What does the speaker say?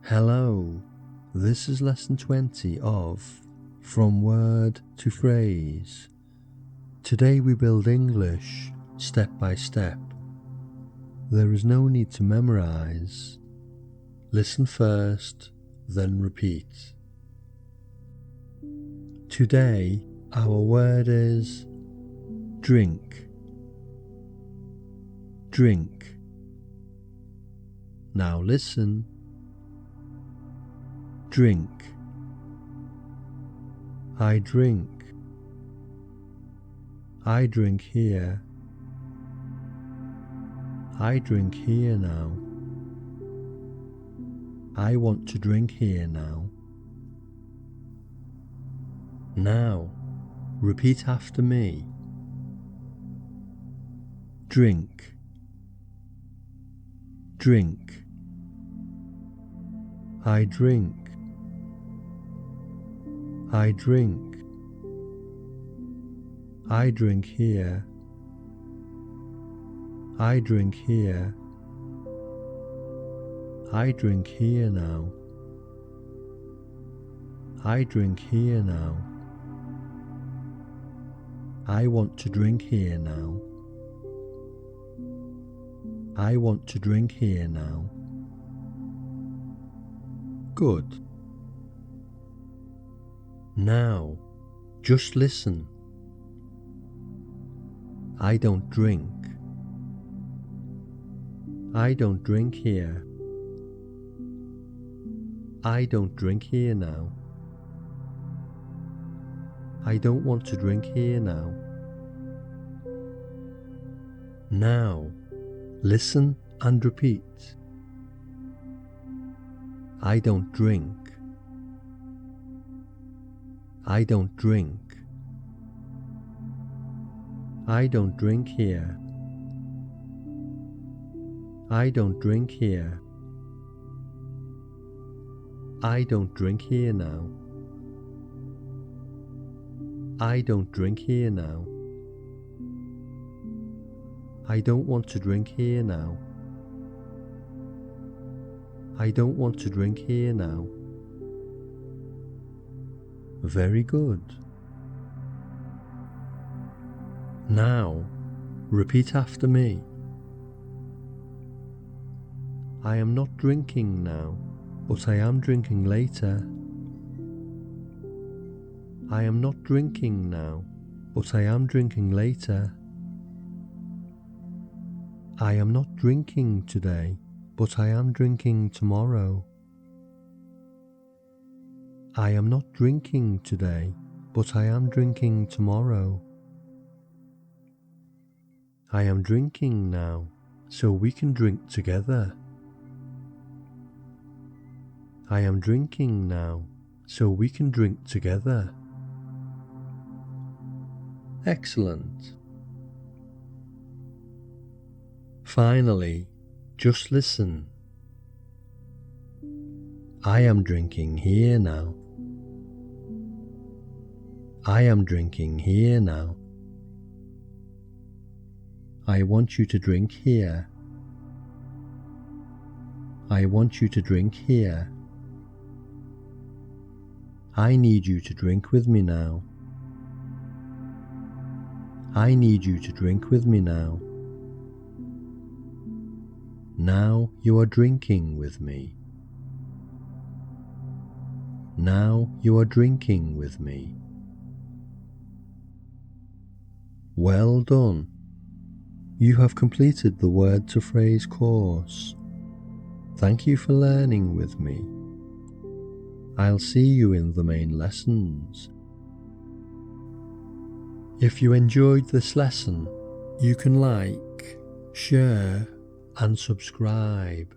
Hello, this is lesson 20 of From Word to Phrase. Today we build English step by step. There is no need to memorize. Listen first, then repeat. Today our word is drink. Drink. Now listen. Drink. I drink. I drink here. I drink here now. I want to drink here now. Now, repeat after me. Drink. Drink. I drink. I drink. I drink here. I drink here. I drink here now. I drink here now. I want to drink here now. I want to drink here now. Good. Now, just listen. I don't drink. I don't drink here. I don't drink here now. I don't want to drink here now. Now, listen and repeat. I don't drink. I don't drink. I don't drink here. I don't drink here. I don't drink here now. I don't drink here now. I don't want to drink here now. I don't want to drink here now. Very good. Now, repeat after me. I am not drinking now, but I am drinking later. I am not drinking now, but I am drinking later. I am not drinking today, but I am drinking tomorrow. I am not drinking today, but I am drinking tomorrow. I am drinking now, so we can drink together. I am drinking now, so we can drink together. Excellent. Finally, just listen. I am drinking here now. I am drinking here now. I want you to drink here. I want you to drink here. I need you to drink with me now. I need you to drink with me now. Now you are drinking with me. Now you are drinking with me. Well done. You have completed the Word to Phrase course. Thank you for learning with me. I'll see you in the main lessons. If you enjoyed this lesson, you can like, share, and subscribe.